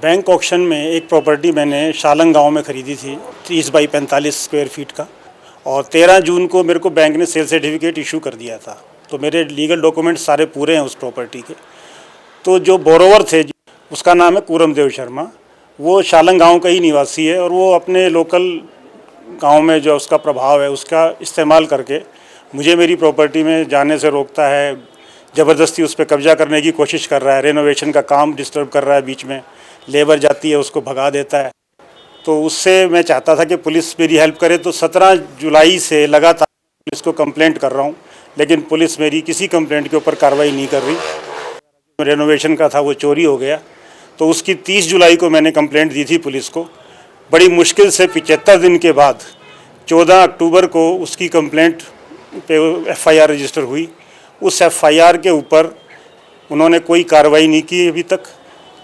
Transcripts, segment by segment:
Bank auction में एक property मैंने शालंग गांव में ख़रीदी थी 30 बाई 45 स्क्वायर फीट का, और 13 जून को मेरे को बैंक ने सेल सर्टिफिकेट इशू कर दिया था। तो मेरे लीगल डॉक्यूमेंट्स सारे पूरे हैं उस प्रॉपर्टी के। तो जो बोरोवर थे उसका नाम है कूरमदेव शर्मा, वो शालंग गांव का ही निवासी है, और वो अपने लोकल गांव में जो उसका प्रभाव है उसका इस्तेमाल करके मुझे मेरी प्रॉपर्टी में जाने से रोकता है, ज़बरदस्ती उस पर कब्जा करने की कोशिश कर रहा है, रेनोवेशन का काम डिस्टर्ब कर रहा है, बीच में लेबर जाती है उसको भगा देता है। तो उससे मैं चाहता था कि पुलिस मेरी हेल्प करे। तो 17 जुलाई से लगातार पुलिस को कंप्लेंट कर रहा हूँ, लेकिन पुलिस मेरी किसी कंप्लेंट के ऊपर कार्रवाई नहीं कर रही। रेनोवेशन का था वो चोरी हो गया, तो उसकी 30 जुलाई को मैंने कंप्लेंट दी थी पुलिस को। बड़ी मुश्किल से 75 दिन के बाद 14 अक्टूबर को उसकी कंप्लेंट पे FIR रजिस्टर हुई। उस FIR के ऊपर उन्होंने कोई कार्रवाई नहीं की अभी तक।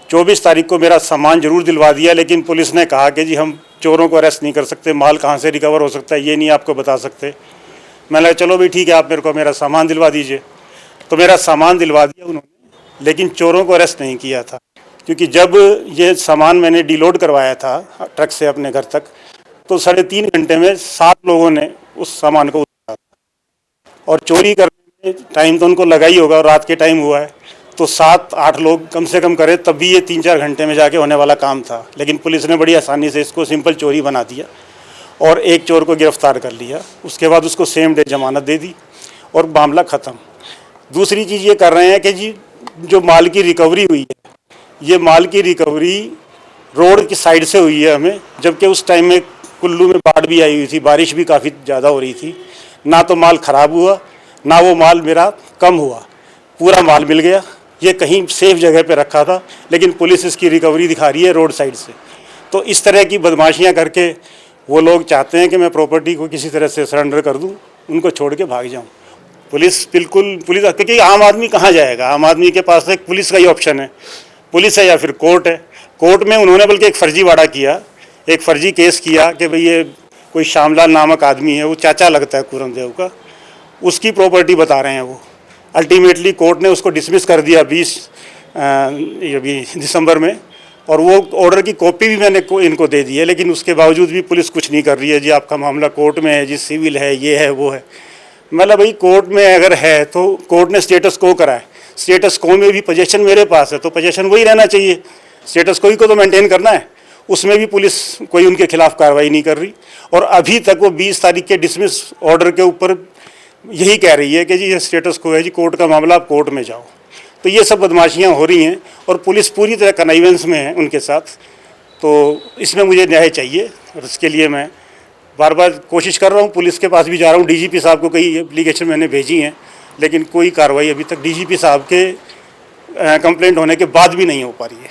24 तारीख को मेरा सामान ज़रूर दिलवा दिया, लेकिन पुलिस ने कहा कि जी हम चोरों को अरेस्ट नहीं कर सकते, माल कहाँ से रिकवर हो सकता है ये नहीं आपको बता सकते। मैंने कहा चलो भाई ठीक है, आप मेरे को मेरा सामान दिलवा दीजिए। तो मेरा सामान दिलवा दिया उन्होंने, लेकिन चोरों को अरेस्ट नहीं किया था, क्योंकि जब ये सामान मैंने डिलोड करवाया था ट्रक से अपने घर तक, तो 3.5 घंटे में 7 लोगों ने उस सामान को उतारा, और चोरी करने में टाइम तो उनको लगा ही होगा, और रात के टाइम हुआ है, तो 7-8 लोग कम से कम करे तब भी ये 3-4 घंटे में जाके होने वाला काम था। लेकिन पुलिस ने बड़ी आसानी से इसको सिंपल चोरी बना दिया और एक चोर को गिरफ्तार कर लिया। उसके बाद उसको सेम डे जमानत दे दी और मामला ख़त्म। दूसरी चीज़ ये कर रहे हैं कि जी जो माल की रिकवरी हुई है, ये माल की रिकवरी रोड की साइड से हुई है हमें, जबकि उस टाइम में कुल्लू में बाढ़ भी आई हुई थी, बारिश भी काफ़ी ज़्यादा हो रही थी। ना तो माल ख़राब हुआ, ना वो माल मेरा कम हुआ, पूरा माल मिल गया। ये कहीं सेफ जगह पे रखा था, लेकिन पुलिस इसकी रिकवरी दिखा रही है रोड साइड से। तो इस तरह की बदमाशियां करके वो लोग चाहते हैं कि मैं प्रॉपर्टी को किसी तरह से सरेंडर कर दूं, उनको छोड़ के भाग जाऊं। पुलिस क्योंकि आम आदमी कहाँ जाएगा, आम आदमी के पास एक पुलिस का ही ऑप्शन है, पुलिस है या फिर कोर्ट है। कोर्ट में उन्होंने बल्कि एक फर्जीवाड़ा किया, एक फर्जी केस किया कि भाई ये कोई श्यामलाल नामक आदमी है, वो चाचा लगता है कूरमदेव का, उसकी प्रॉपर्टी बता रहे हैं वो। अल्टीमेटली कोर्ट ने उसको डिसमिस कर दिया 20 दिसंबर में, और वो ऑर्डर की कॉपी भी मैंने इनको दे दी है, लेकिन उसके बावजूद भी पुलिस कुछ नहीं कर रही है। जी आपका मामला कोर्ट में है, जी सिविल है, ये है वो है। मतलब भाई कोर्ट में अगर है तो कोर्ट ने स्टेटस को करा है, स्टेटस को में भी पोजेशन मेरे पास है, तो पोजेशन वही रहना चाहिए, स्टेटस को ही को तो मेंटेन करना है। उसमें भी पुलिस कोई उनके खिलाफ कार्रवाई नहीं कर रही, और अभी तक वो 20 तारीख के डिसमिस ऑर्डर के ऊपर यही कह रही है कि जी ये स्टेटस को है, जी कोर्ट का मामला, आप कोर्ट में जाओ। तो ये सब बदमाशियां हो रही हैं, और पुलिस पूरी तरह कनाइवेंस में है उनके साथ। तो इसमें मुझे न्याय चाहिए, और इसके लिए मैं बार बार कोशिश कर रहा हूँ, पुलिस के पास भी जा रहा हूँ, DGP साहब को कई एप्लीकेशन मैंने भेजी हैं, लेकिन कोई कार्रवाई अभी तक DGP साहब के कंप्लेंट होने के बाद भी नहीं हो पा रही है।